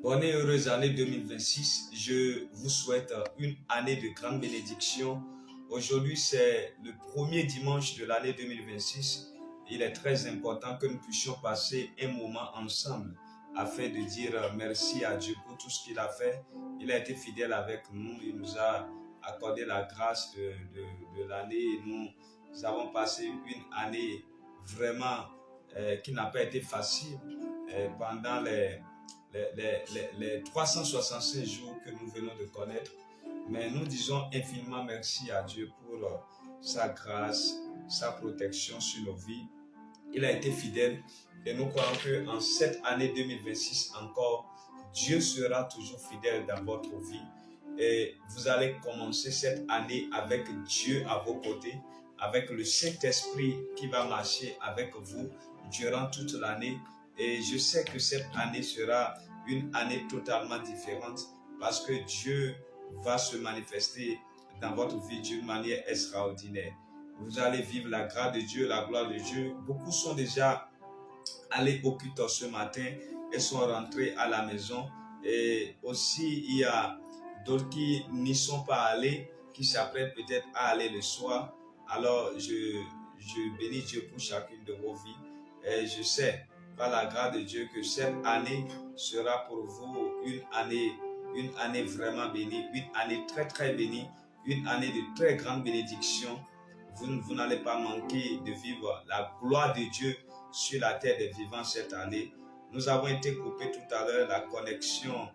Bonne et heureuse année 2026. Je vous souhaite une année de grande bénédiction. Aujourd'hui, c'est le premier dimanche de l'année 2026. Il est très important que nous puissions passer un moment ensemble afin de dire merci à Dieu pour tout ce qu'il a fait. Il a été fidèle avec nous. Il nous a accordé la grâce de l'année. Nous avons passé une année vraiment qui n'a pas été facile pendant les 365 jours que nous venons de connaître. Mais nous disons infiniment merci à Dieu pour sa grâce, sa protection sur nos vies. Il a été fidèle et nous croyons qu'en cette année 2026 encore, Dieu sera toujours fidèle dans votre vie. Et vous allez commencer cette année avec Dieu à vos côtés, avec le Saint-Esprit qui va marcher avec vous durant toute l'année. Et je sais que cette année sera une année totalement différente parce que Dieu va se manifester dans votre vie d'une manière extraordinaire. Vous allez vivre la grâce de Dieu, la gloire de Dieu. Beaucoup sont déjà allés au culte ce matin et sont rentrés à la maison. Et aussi, il y a d'autres qui n'y sont pas allés, qui s'apprêtent peut-être à aller le soir. Alors, je bénis Dieu pour chacune de vos vies. Et je sais, par la grâce de Dieu, que cette année sera pour vous une année vraiment bénie, une année très très bénie, une année de très grande bénédiction. Vous n'allez pas manquer de vivre la gloire de Dieu sur la terre des vivants cette année. Nous avons été coupés tout à l'heure, la connexion,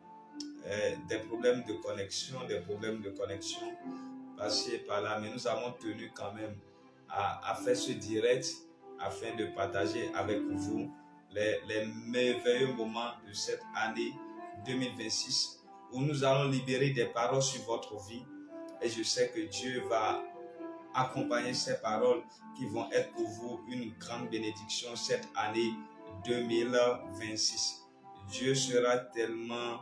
des problèmes de connexion passés par là, mais nous avons tenu quand même à faire ce direct afin de partager avec vous les merveilleux moments de cette année 2026 où nous allons libérer des paroles sur votre vie et je sais que Dieu va accompagner ces paroles qui vont être pour vous une grande bénédiction cette année 2026. Dieu sera tellement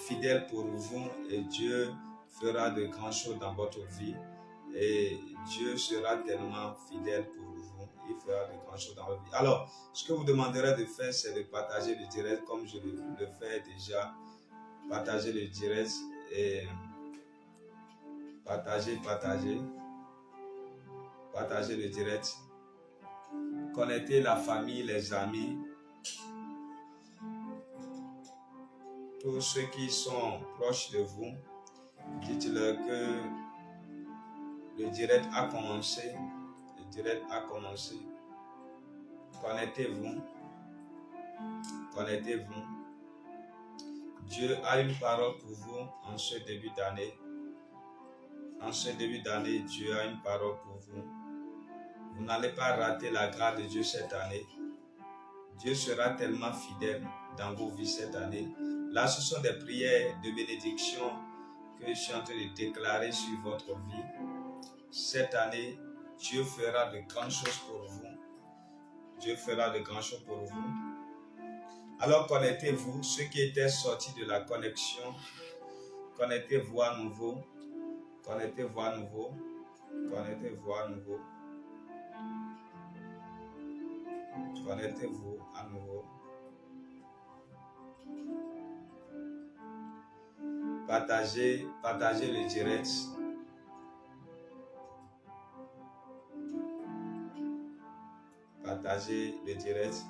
fidèle pour vous et Dieu fera de grandes choses dans votre vie et Dieu sera tellement fidèle pour vous, il fera de grandes choses dans votre vie. Alors, ce que vous demanderez de faire, c'est de partager le direct comme je le fais déjà. Partager le direct et partager le direct. Connectez la famille, les amis, tous ceux qui sont proches de vous. Dites-leur que le direct a commencé. Connectez-vous. Dieu a une parole pour vous en ce début d'année. Dieu a une parole pour vous. Vous n'allez pas rater la grâce de Dieu cette année. Dieu sera tellement fidèle dans vos vies cette année. Là, ce sont des prières de bénédiction que je suis en train de déclarer sur votre vie. Cette année, Dieu fera de grandes choses pour vous. Alors, connectez-vous. Ceux qui étaient sortis de la connexion, connectez-vous à nouveau. Partagez le direct. Partagez le direct.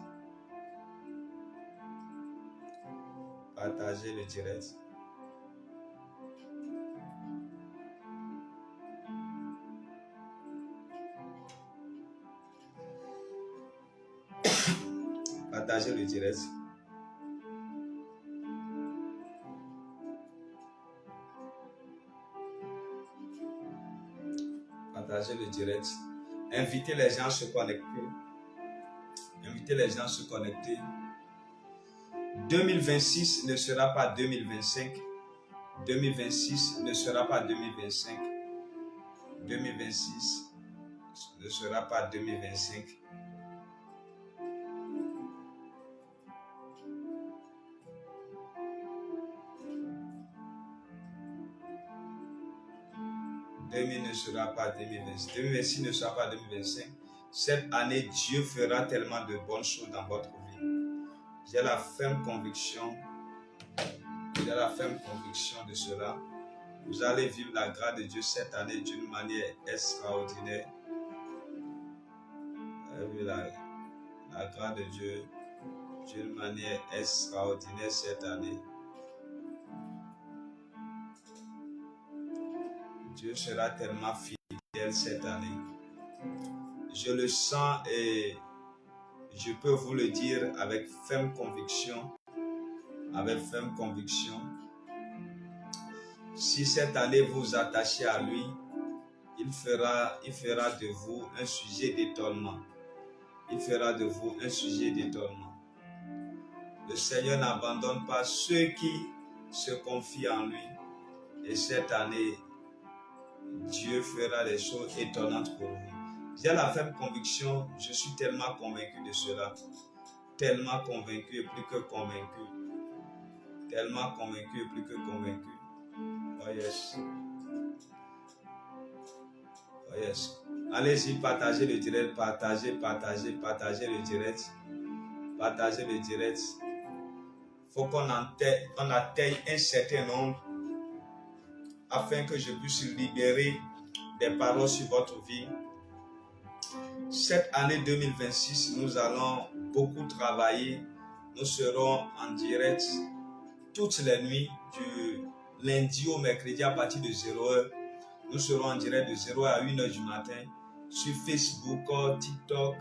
Partagez le direct. Partagez le direct. Partagez le direct. Invitez les gens à se connecter. 2026 ne sera pas 2025. 2026 ne sera pas 2025. 2026 ne sera pas 2025. Ne sera pas 2026. 2026 ne sera pas 2025. Cette année, Dieu fera tellement de bonnes choses dans votre vie. J'ai la ferme conviction de cela. Vous allez vivre la grâce de Dieu cette année d'une manière extraordinaire. Vous allez vivre la grâce de Dieu d'une manière extraordinaire cette année. Dieu sera tellement fidèle cette année. Je le sens et je peux vous le dire avec ferme conviction. Avec ferme conviction. Si cette année vous vous attachez à lui, il fera de vous un sujet d'étonnement. Il fera de vous un sujet d'étonnement. Le Seigneur n'abandonne pas ceux qui se confient en lui. Et cette année, Dieu fera des choses étonnantes pour vous. J'ai la ferme conviction, je suis tellement convaincu de cela. Tellement convaincu et plus que convaincu. Tellement convaincu et plus que convaincu. Oh yes. Oh yes. Allez-y, partagez le direct, partagez le direct. Partagez le direct. Il faut qu'on atteigne un certain nombre afin que je puisse libérer des paroles sur votre vie. Cette année 2026, nous allons beaucoup travailler. Nous serons en direct toutes les nuits du lundi au mercredi à partir de 0h. Nous serons en direct de 0h à 1h du matin sur Facebook, TikTok,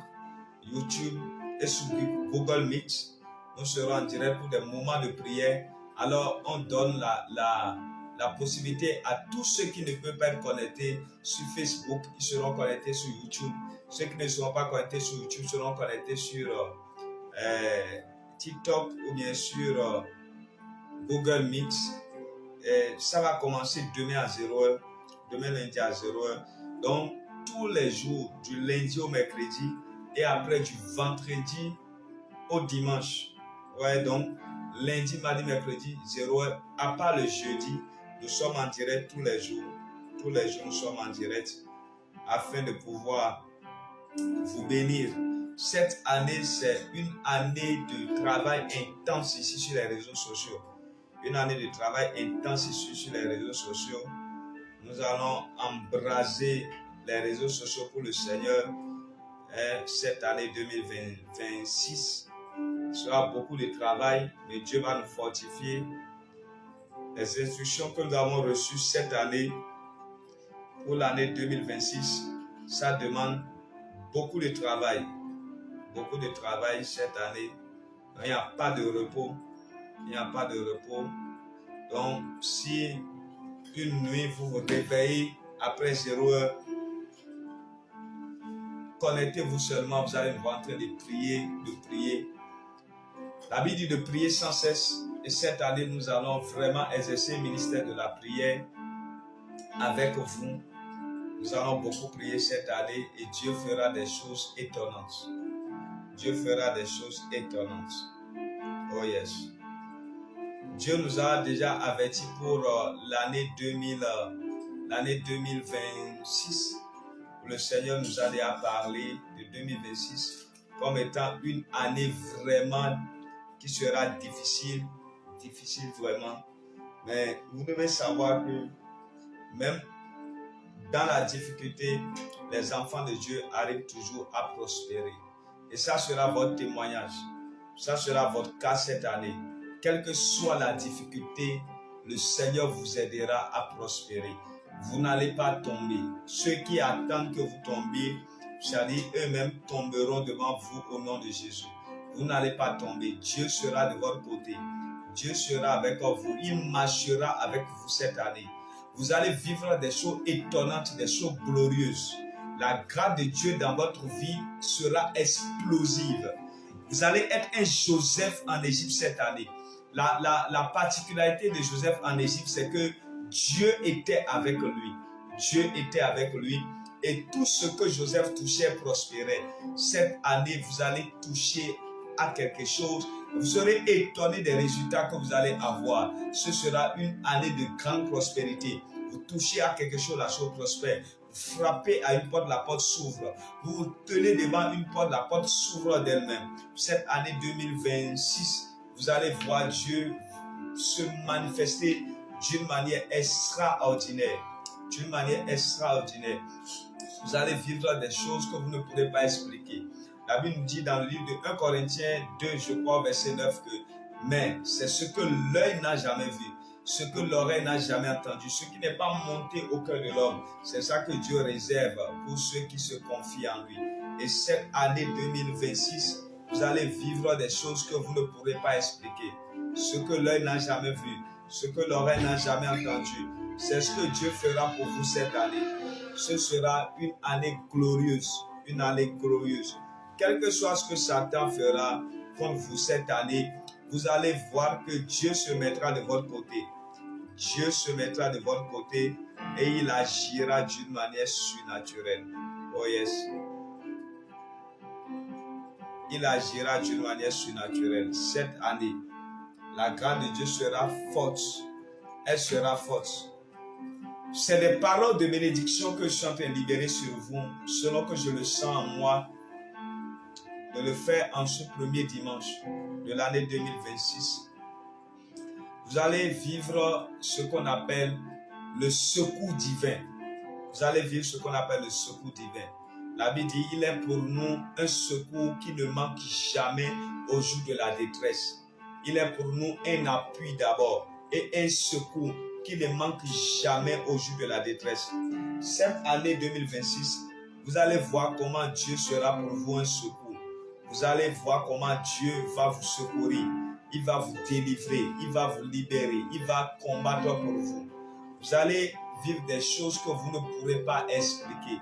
YouTube et sur Google Meet. Nous serons en direct pour des moments de prière. Alors, on donne la possibilité à tous ceux qui ne peuvent pas être connectés sur Facebook, ils seront connectés sur YouTube. Ceux qui ne seront pas connectés sur YouTube seront connectés sur TikTok ou bien sur Google Meet. Ça va commencer demain à 0h, demain lundi à 0h. Donc, tous les jours, du lundi au mercredi et après du vendredi au dimanche. Ouais, donc, lundi, mardi, mercredi, 0h, à part le jeudi, nous sommes en direct tous les jours. Tous les jours, nous sommes en direct afin de pouvoir vous bénir. Cette année, c'est une année de travail intense ici sur les réseaux sociaux. Une année de travail intense ici sur les réseaux sociaux. Nous allons embraser les réseaux sociaux pour le Seigneur. Cette année 2026 sera beaucoup de travail, mais Dieu va nous fortifier. Les instructions que nous avons reçues cette année pour l'année 2026, ça demande beaucoup de travail. Beaucoup de travail cette année. Il n'y a pas de repos. Il n'y a pas de repos. Donc, si une nuit vous vous réveillez après 0h, connectez-vous seulement, vous allez vous en train de prier. La Bible dit de prier sans cesse. Et cette année, nous allons vraiment exercer le ministère de la prière avec vous. Nous allons beaucoup prier cette année et Dieu fera des choses étonnantes. Dieu fera des choses étonnantes. Oh yes. Dieu nous a déjà avertis pour l'année 2026. Le Seigneur nous a déjà parlé de 2026 comme étant une année vraiment qui sera difficile vraiment. Mais vous devez savoir que même dans la difficulté, les enfants de Dieu arrivent toujours à prospérer. Et ça sera votre témoignage. Ça sera votre cas cette année. Quelle que soit la difficulté, le Seigneur vous aidera à prospérer. Vous n'allez pas tomber. Ceux qui attendent que vous tombiez, c'est-à-dire eux-mêmes tomberont devant vous au nom de Jésus. Vous n'allez pas tomber. Dieu sera de votre côté. Dieu sera avec vous. Il marchera avec vous cette année. Vous allez vivre des choses étonnantes, des choses glorieuses. La grâce de Dieu dans votre vie sera explosive. Vous allez être un Joseph en Égypte cette année. La particularité de Joseph en Égypte, c'est que Dieu était avec lui. Dieu était avec lui. Et tout ce que Joseph touchait prospérait. Cette année, vous allez toucher à quelque chose. Vous serez étonné des résultats que vous allez avoir. Ce sera une année de grande prospérité. Vous touchez à quelque chose, la chose prospère. frappez à une porte, la porte s'ouvre. Vous vous tenez devant une porte, la porte s'ouvre d'elle-même. Cette année 2026, vous allez voir Dieu se manifester d'une manière extraordinaire. D'une manière extraordinaire. Vous allez vivre des choses que vous ne pourrez pas expliquer. La Bible nous dit dans le livre de 1 Corinthiens 2, je crois, verset 9, que mais c'est ce que l'œil n'a jamais vu, ce que l'oreille n'a jamais entendu, ce qui n'est pas monté au cœur de l'homme. C'est ça que Dieu réserve pour ceux qui se confient en lui. Et cette année 2026, vous allez vivre des choses que vous ne pourrez pas expliquer. Ce que l'œil n'a jamais vu, ce que l'oreille n'a jamais entendu, c'est ce que Dieu fera pour vous cette année. Ce sera une année glorieuse, une année glorieuse. Quel que soit ce que Satan fera contre vous cette année, vous allez voir que Dieu se mettra de votre côté. Dieu se mettra de votre côté et il agira d'une manière surnaturelle. Oh yes. Il agira d'une manière surnaturelle. Cette année, la grâce de Dieu sera forte. Elle sera forte. C'est des paroles de bénédiction que je suis en train de libérer sur vous, selon que je le sens en moi, de le faire en ce premier dimanche de l'année 2026. Vous allez vivre ce qu'on appelle le secours divin. Vous allez vivre ce qu'on appelle le secours divin. La Bible dit, il est pour nous un secours qui ne manque jamais au jour de la détresse. Il est pour nous un appui d'abord et un secours qui ne manque jamais au jour de la détresse. Cette année 2026, vous allez voir comment Dieu sera pour vous un secours. Vous allez voir comment Dieu va vous secourir. Il va vous délivrer, il va vous libérer, il va combattre pour vous. Vous allez vivre des choses que vous ne pourrez pas expliquer.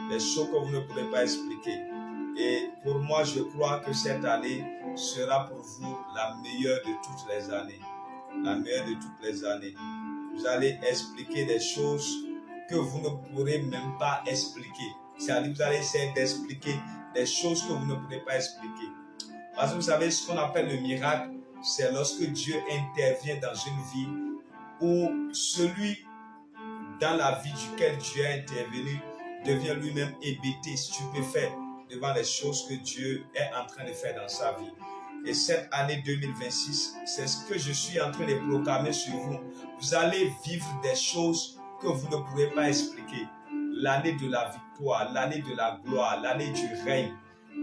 Des choses que vous ne pourrez pas expliquer. Et pour moi, je crois que cette année sera pour vous la meilleure de toutes les années. La meilleure de toutes les années. Vous allez expliquer des choses que vous ne pourrez même pas expliquer. C'est-à-dire que vous allez essayer d'expliquer des choses que vous ne pourrez pas expliquer. Parce que vous savez, ce qu'on appelle le miracle, c'est lorsque Dieu intervient dans une vie où celui dans la vie duquel Dieu a intervenu devient lui-même hébété, stupéfait devant les choses que Dieu est en train de faire dans sa vie. Et cette année 2026, c'est ce que je suis en train de proclamer sur vous. Vous allez vivre des choses que vous ne pourrez pas expliquer. L'année de la victoire, l'année de la gloire, l'année du règne,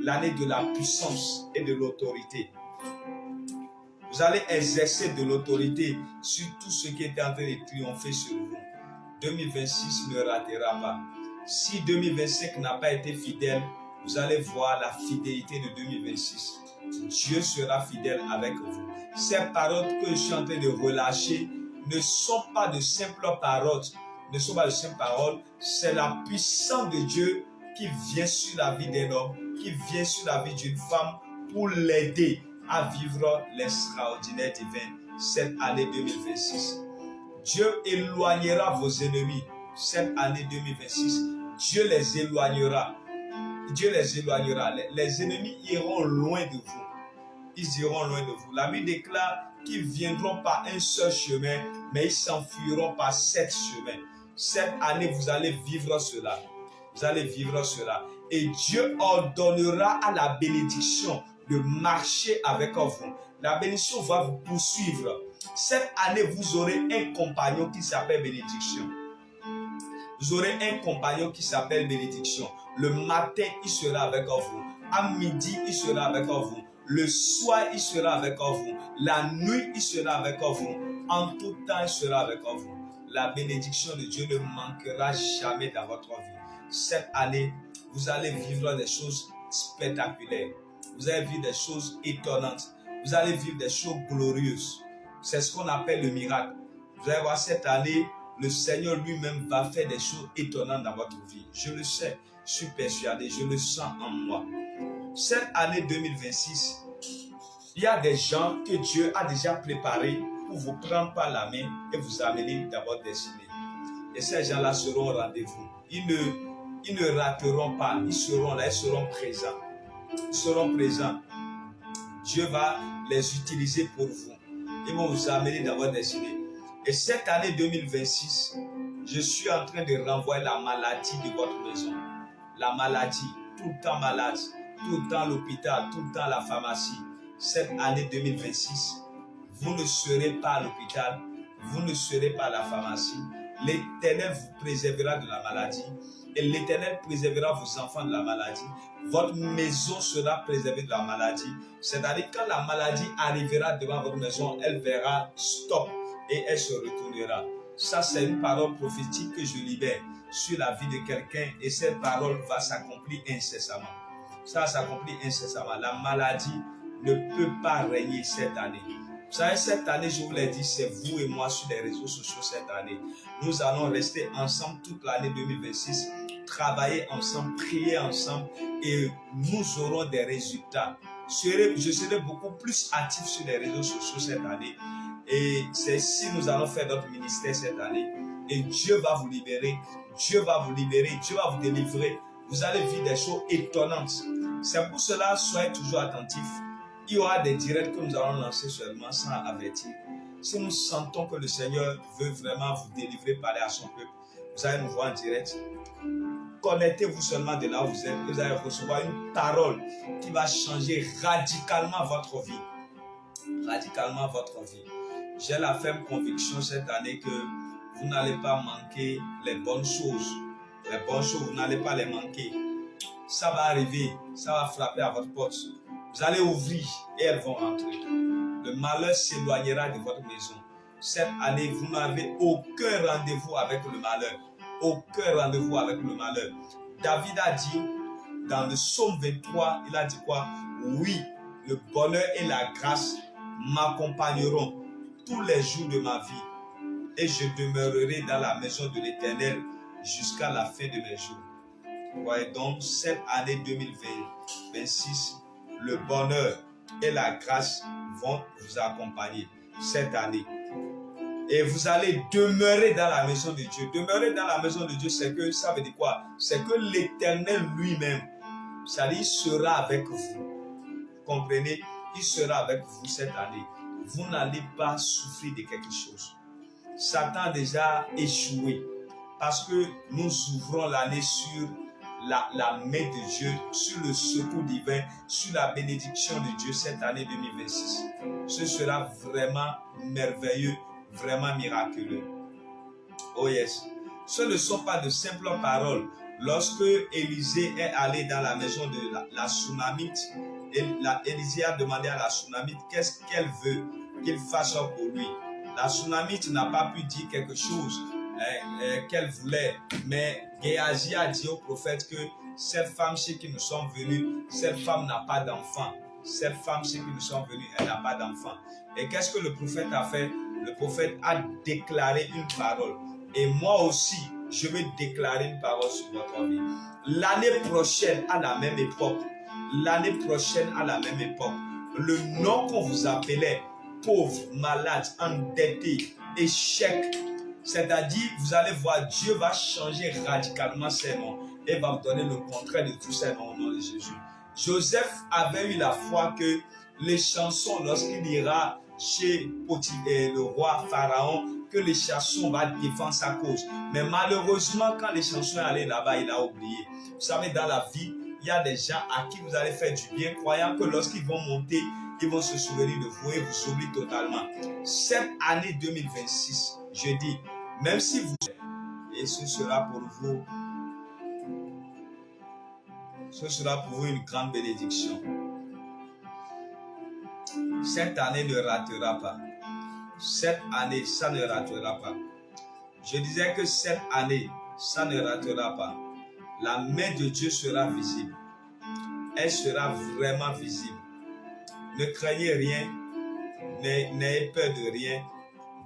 l'année de la puissance et de l'autorité. Vous allez exercer de l'autorité sur tout ce qui est en train de triompher sur vous. 2026 ne ratera pas. Si 2025 n'a pas été fidèle, vous allez voir la fidélité de 2026. Dieu sera fidèle avec vous. Ces paroles que je suis en train de relâcher ne sont pas de simples paroles. Ne sont pas de simples paroles. C'est la puissance de Dieu qui vient sur la vie d'un homme, qui vient sur la vie d'une femme pour l'aider à vivre l'extraordinaire divin cette année 2026. Dieu éloignera vos ennemis cette année 2026. Dieu les éloignera. Dieu les éloignera. Les ennemis iront loin de vous. Ils iront loin de vous. La Bible déclare qu'ils viendront par un seul chemin, mais ils s'enfuiront par 7 chemins. Cette année, vous allez vivre cela. Vous allez vivre cela. Et Dieu ordonnera à la bénédiction de marcher avec vous. La bénédiction va vous poursuivre. Cette année, vous aurez un compagnon qui s'appelle bénédiction. Vous aurez un compagnon qui s'appelle bénédiction. Le matin, il sera avec vous. À midi, il sera avec vous. Le soir, il sera avec vous. La nuit, il sera avec vous. En tout temps, il sera avec vous. La bénédiction de Dieu ne manquera jamais dans votre vie. Cette année, vous allez vivre des choses spectaculaires. Vous allez vivre des choses étonnantes. Vous allez vivre des choses glorieuses. C'est ce qu'on appelle le miracle. Vous allez voir cette année, le Seigneur lui-même va faire des choses étonnantes dans votre vie. Je le sais, je suis persuadé, je le sens en moi. Cette année 2026, il y a des gens que Dieu a déjà préparés pour vous prendre par la main et vous amener dans votre destinée. Et ces gens-là seront au rendez-vous. Ils ne rateront pas, ils seront là, ils seront présents. Ils seront présents. Dieu va les utiliser pour vous. Ils vont vous amener dans votre destinée. Et cette année 2026, je suis en train de renvoyer la maladie de votre maison. La maladie, tout le temps malade, tout le temps à l'hôpital, tout le temps à la pharmacie. Cette année 2026, vous ne serez pas à l'hôpital, vous ne serez pas à la pharmacie. L'Éternel vous préservera de la maladie et l'Éternel préservera vos enfants de la maladie. Votre maison sera préservée de la maladie. C'est-à-dire quand la maladie arrivera devant votre maison, elle verra stop et elle se retournera. Ça, c'est une parole prophétique que je libère sur la vie de quelqu'un et cette parole va s'accomplir incessamment. Ça s'accomplit incessamment. La maladie ne peut pas régner cette année. Vous savez, cette année, je vous l'ai dit, c'est vous et moi sur les réseaux sociaux cette année. Nous allons rester ensemble toute l'année 2026, travailler ensemble, prier ensemble et nous aurons des résultats. Je serai beaucoup plus actif sur les réseaux sociaux cette année et c'est si nous allons faire notre ministère cette année et Dieu va vous libérer, Dieu va vous libérer, Dieu va vous délivrer. Vous allez vivre des choses étonnantes. C'est pour cela, soyez toujours attentifs. Il y aura des directs que nous allons lancer seulement sans avertir. Si nous sentons que le Seigneur veut vraiment vous délivrer, parler à son peuple, vous allez nous voir en direct. Connectez-vous seulement de là où vous êtes. Vous allez recevoir une parole qui va changer radicalement votre vie. Radicalement votre vie. J'ai la ferme conviction cette année que vous n'allez pas manquer les bonnes choses. Les bonnes choses, vous n'allez pas les manquer. Ça va arriver, ça va frapper à votre porte. Vous allez ouvrir et elles vont rentrer. Le malheur s'éloignera de votre maison. Cette année, vous n'avez aucun rendez-vous avec le malheur. Aucun rendez-vous avec le malheur. David a dit, dans le psaume 23, il a dit quoi? Oui, le bonheur et la grâce m'accompagneront tous les jours de ma vie. Et je demeurerai dans la maison de l'Éternel jusqu'à la fin de mes jours. Voyez donc, cette année 2026, le bonheur et la grâce vont vous accompagner cette année. Et vous allez demeurer dans la maison de Dieu. Demeurer dans la maison de Dieu, c'est que, ça veut dire quoi? C'est que l'Éternel lui-même, c'est-à-dire, il sera avec vous. Vous comprenez? Il sera avec vous cette année. Vous n'allez pas souffrir de quelque chose. Satan a déjà échoué parce que nous ouvrons l'année sur la main de Dieu, sur le secours divin, sur la bénédiction de Dieu cette année 2026. Ce sera vraiment merveilleux, vraiment miraculeux. Oh yes. Ce ne sont pas de simples paroles. Lorsque Élisée est allé dans la maison de la Sunamite, Élisée a demandé à la Sunamite qu'est-ce qu'elle veut qu'il fasse pour lui. La Sunamite n'a pas pu dire quelque chose qu'elle voulait, mais Géasi a dit au prophète que cette femme chez qui nous sommes venus, cette femme n'a pas d'enfant. Cette femme chez qui nous sommes venus, elle n'a pas d'enfant. Et qu'est-ce que le prophète a fait? Le prophète a déclaré une parole. Et moi aussi, je vais déclarer une parole sur votre vie. L'année prochaine, à la même époque, le nom qu'on vous appelait pauvre, malade, endetté, échec, c'est-à-dire, vous allez voir, Dieu va changer radicalement ses noms et va vous donner le contraire de tous ces noms au nom de Jésus. Joseph avait eu la foi que les chansons, lorsqu'il ira chez le roi Pharaon, que les chansons vont défendre sa cause. Mais malheureusement, quand les chansons allaient là-bas, il a oublié. Vous savez, dans la vie, il y a des gens à qui vous allez faire du bien, croyant que lorsqu'ils vont monter, ils vont se souvenir de vous et vous oublient totalement. Cette année 2026, je dis, même si vous... Et ce sera pour vous une grande bénédiction. Cette année ne ratera pas. Cette année, ça ne ratera pas. Je disais que cette année, ça ne ratera pas. La main de Dieu sera visible. Elle sera vraiment visible. Ne craignez rien. N'ayez peur de rien.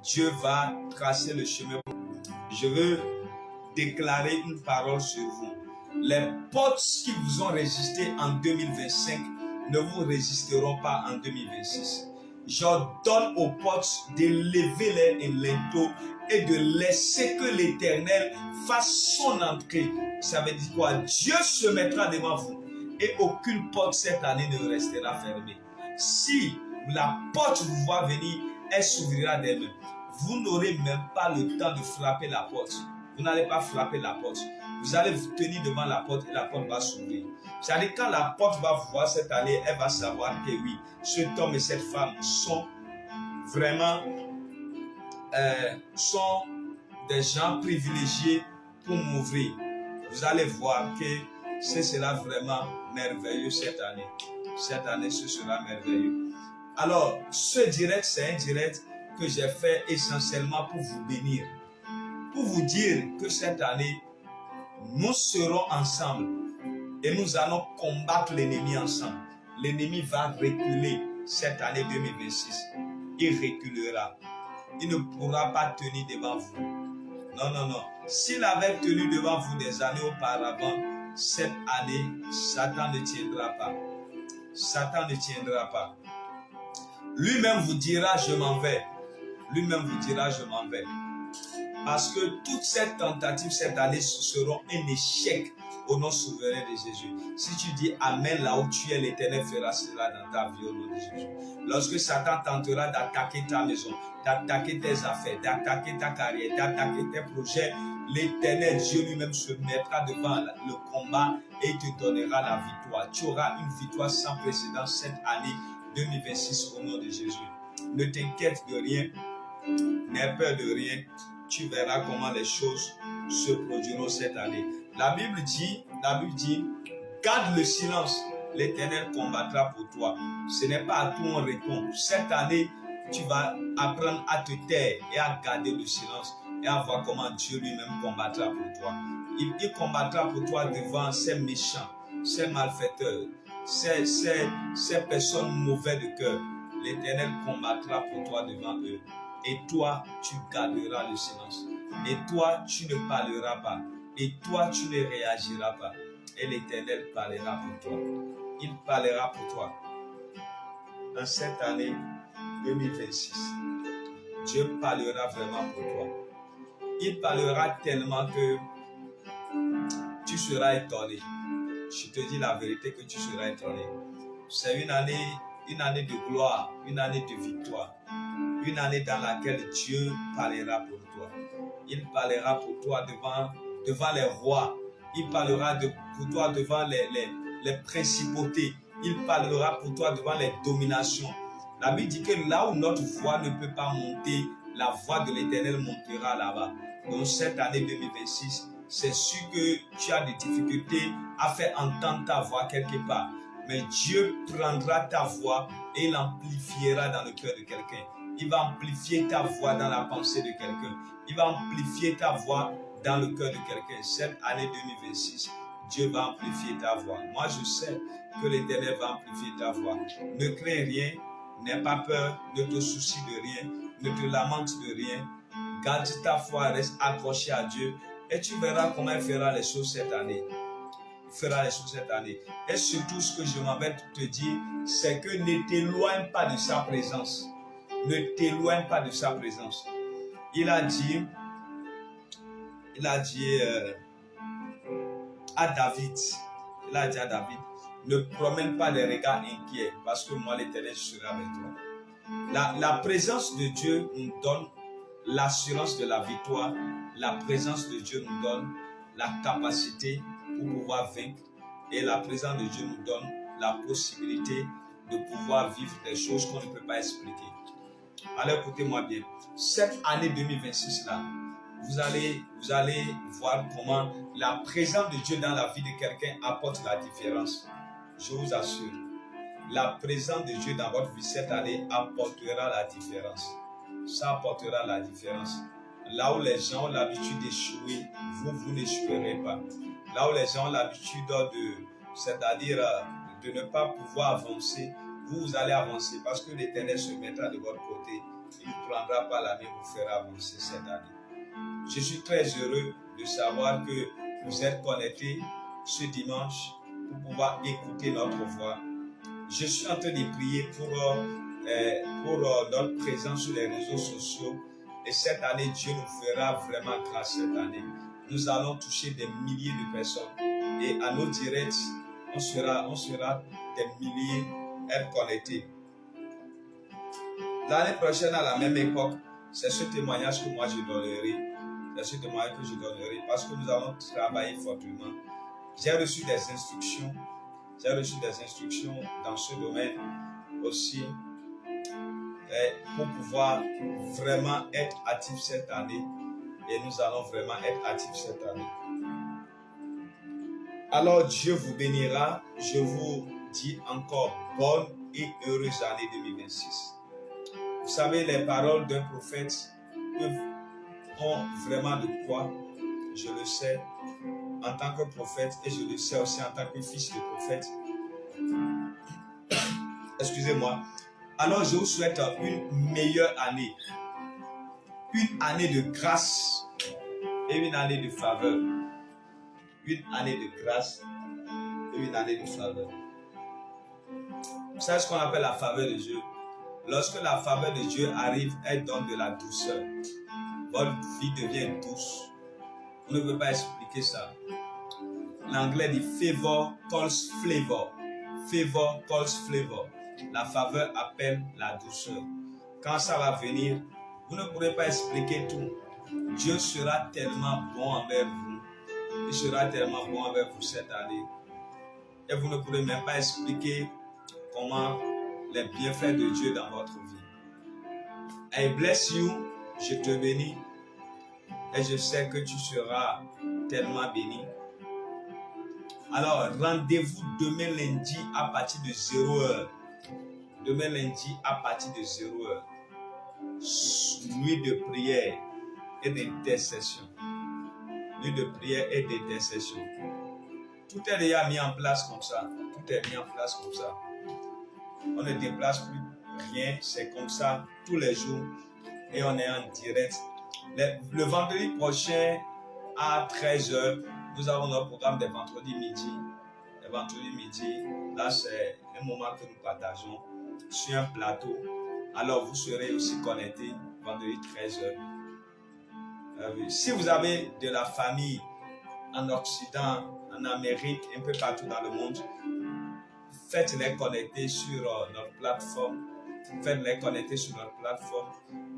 Dieu va tracer le chemin. Je veux déclarer une parole sur vous. Les portes qui vous ont résisté en 2025 ne vous résisteront pas en 2026. J'ordonne aux portes de lever les linteaux et de laisser que l'Éternel fasse son entrée. Ça veut dire quoi? Dieu se mettra devant vous et aucune porte cette année ne restera fermée. Si la porte vous voit venir, elle s'ouvrira d'elle-même. Vous n'aurez même pas le temps de frapper la porte. Vous n'allez pas frapper la porte. Vous allez vous tenir devant la porte et la porte va s'ouvrir. C'est-à-dire quand la porte va vous voir cette année, elle va savoir que oui, cet homme et cette femme sont vraiment sont des gens privilégiés pour m'ouvrir. Vous allez voir que ce sera vraiment merveilleux cette année. Cette année, ce sera merveilleux. Alors, ce direct, c'est un direct que j'ai fait essentiellement pour vous bénir. Pour vous dire que cette année, nous serons ensemble et nous allons combattre l'ennemi ensemble. L'ennemi va reculer cette année 2026. Il reculera. Il ne pourra pas tenir devant vous. Non, non, non. S'il avait tenu devant vous des années auparavant, cette année, Satan ne tiendra pas. Satan ne tiendra pas. Lui-même vous dira, je m'en vais. Lui-même vous dira, je m'en vais. Parce que toutes ces tentatives cette année seront un échec au nom souverain de Jésus. Si tu dis Amen là où tu es, l'Éternel fera cela dans ta vie au nom de Jésus. Lorsque Satan tentera d'attaquer ta maison, d'attaquer tes affaires, d'attaquer ta carrière, d'attaquer tes projets, l'Éternel Dieu lui-même se mettra devant le combat et te donnera la victoire. Tu auras une victoire sans précédent cette année 2026 au nom de Jésus. Ne t'inquiète de rien, n'aie peur de rien. Tu verras comment les choses se produiront cette année. La Bible dit, garde le silence, l'Éternel combattra pour toi. Ce n'est pas à tout on répond. Cette année, tu vas apprendre à te taire et à garder le silence et à voir comment Dieu lui-même combattra pour toi. Il combattra pour toi devant ces méchants, ces malfaiteurs, ces personnes mauvaises de cœur. L'Éternel combattra pour toi devant eux. Et toi, tu garderas le silence. Et toi, tu ne parleras pas. Et toi, tu ne réagiras pas. Et l'Éternel parlera pour toi. Il parlera pour toi. Dans cette année 2026, Dieu parlera vraiment pour toi. Il parlera tellement que tu seras étonné. Je te dis la vérité que tu seras étonné. C'est une année de gloire, une année de victoire. Une année dans laquelle Dieu parlera pour toi. Il parlera pour toi devant les rois. Il parlera pour toi devant les principautés. Il parlera pour toi devant les dominations. La Bible dit que là où notre voix ne peut pas monter, la voix de l'Éternel montera là-bas. Donc cette année 2026, c'est sûr que tu as des difficultés à faire entendre ta voix quelque part. Mais Dieu prendra ta voix et il l'amplifiera dans le cœur de quelqu'un. Il va amplifier ta voix dans la pensée de quelqu'un. Il va amplifier ta voix dans le cœur de quelqu'un. Cette année 2026, Dieu va amplifier ta voix. Moi, je sais que l'Éternel va amplifier ta voix. Ne crains rien, n'aie pas peur, ne te soucie de rien, ne te lamente de rien. Garde ta foi, reste accroché à Dieu et tu verras comment il fera les choses cette année. Il fera les choses cette année. Et surtout, ce que je m'avais te dire, c'est que ne t'éloigne pas de sa présence. Ne t'éloigne pas de sa présence. Il a dit à David, ne promène pas les regards inquiets parce que moi l'Éternel serai avec toi. La présence de Dieu nous donne l'assurance de la victoire. La présence de Dieu nous donne la capacité pour pouvoir vaincre et la présence de Dieu nous donne la possibilité de pouvoir vivre des choses qu'on ne peut pas expliquer. Alors écoutez-moi bien, cette année 2026 là, vous allez voir comment la présence de Dieu dans la vie de quelqu'un apporte la différence. Je vous assure, la présence de Dieu dans votre vie cette année apportera la différence. Ça apportera la différence. Là où les gens ont l'habitude d'échouer, vous n'échouerez pas. Là où les gens ont l'habitude c'est-à-dire de ne pas pouvoir avancer, vous allez avancer parce que l'Éternel se mettra de votre côté. Il ne prendra pas la main, vous fera avancer cette année. Je suis très heureux de savoir que vous êtes connectés ce dimanche pour pouvoir écouter notre voix. Je suis en train de prier pour notre présence sur les réseaux sociaux. Et cette année, Dieu nous fera vraiment grâce cette année. Nous allons toucher des milliers de personnes. Et à nos directs, on sera des milliers être connectés. L'année prochaine, à la même époque, c'est ce témoignage que moi je donnerai. la suite de moyens que je donnerai, parce que nous allons travailler fortement. J'ai reçu des instructions dans ce domaine aussi, pour pouvoir vraiment être actifs cette année. Et nous allons vraiment être actifs cette année. Alors Dieu vous bénira. Je vous dis encore bonne et heureuse année 2026. Vous savez, les paroles d'un prophète ont vraiment de poids. Je le sais en tant que prophète et je le sais aussi en tant que fils de prophète. Excusez-moi. Alors je vous souhaite une meilleure année. Une année de grâce et une année de faveur. Une année de grâce et une année de faveur. Vous savez ce qu'on appelle la faveur de Dieu? Lorsque la faveur de Dieu arrive, elle donne de la douceur. Votre vie devient douce. On ne peut pas expliquer ça. L'anglais dit favor calls flavor. Favor calls flavor. La faveur appelle la douceur. Quand ça va venir, vous ne pourrez pas expliquer tout. Dieu sera tellement bon envers vous. Il sera tellement bon envers vous cette année. Et vous ne pourrez même pas expliquer comment les bienfaits de Dieu dans votre vie. I bless you. Je te bénis. Et je sais que tu seras tellement béni. Alors, rendez-vous demain lundi à partir de 0h. Demain lundi à partir de 0h. Nuit de prière et d'intercession. Nuit de prière et d'intercession. Tout est déjà mis en place comme ça. Tout est mis en place comme ça. On ne déplace plus rien. C'est comme ça tous les jours. Et on est en direct. Le vendredi prochain à 13h, nous avons notre programme des vendredis midi. Les vendredis midi, là c'est un moment que nous partageons sur un plateau. Alors vous serez aussi connectés vendredi 13h. Si vous avez de la famille en Occident, en Amérique, un peu partout dans le monde, faites-les connecter sur notre plateforme. Faites-les connecter sur notre plateforme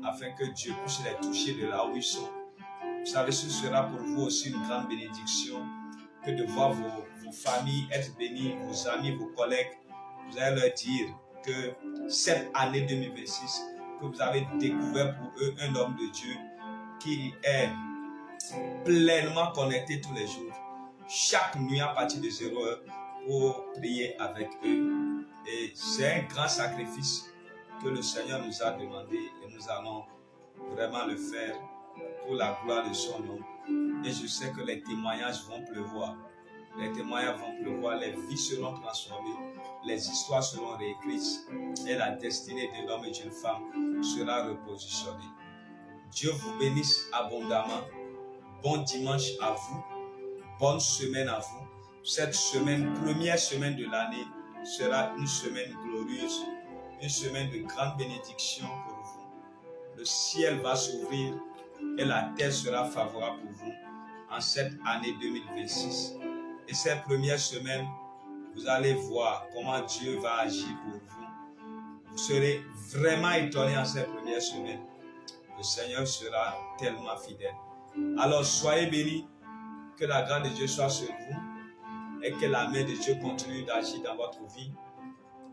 afin que Dieu puisse les toucher de là où ils sont. Vous savez, ce sera pour vous aussi une grande bénédiction que de voir vos familles être bénies, vos amis, vos collègues. Vous allez leur dire que cette année 2026, que vous avez découvert pour eux un homme de Dieu qui est pleinement connecté tous les jours, chaque nuit à partir de 0h pour prier avec eux. Et c'est un grand sacrifice que le Seigneur nous a demandé et nous allons vraiment le faire pour la gloire de son nom. Et je sais que les témoignages vont pleuvoir. Les témoignages vont pleuvoir, les vies seront transformées, les histoires seront réécrites et la destinée de l'homme et d'une femme sera repositionnée. Dieu vous bénisse abondamment. Bon dimanche à vous. Bonne semaine à vous. Cette semaine, première semaine de l'année, sera une semaine glorieuse, une semaine de grande bénédiction pour vous. Le ciel va s'ouvrir et la terre sera favorable pour vous en cette année 2026. Et cette première semaine, vous allez voir comment Dieu va agir pour vous. Vous serez vraiment étonnés en cette première semaine. Le Seigneur sera tellement fidèle. Alors soyez bénis, que la grâce de Dieu soit sur vous et que la main de Dieu continue d'agir dans votre vie.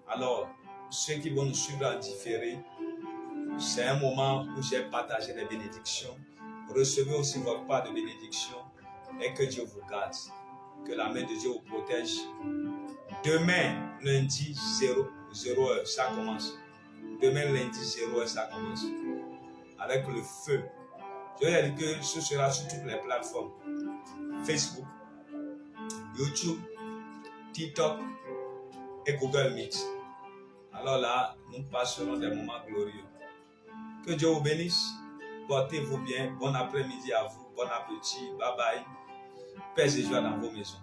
Alors, ceux qui vont nous suivre en différé, c'est un moment où j'ai partagé les bénédictions. Recevez aussi votre part de bénédiction et que Dieu vous garde. Que la main de Dieu vous protège. Demain, lundi, 0h, ça commence. Demain, lundi, 0h, ça commence. Avec le feu. Je vais dire que ce sera sur toutes les plateformes. Facebook, YouTube, TikTok et Google Meet. Alors là, nous passerons des moments glorieux. Que Dieu vous bénisse. Portez-vous bien. Bon après-midi à vous. Bon appétit. Bye bye. Paix et joie dans vos maisons.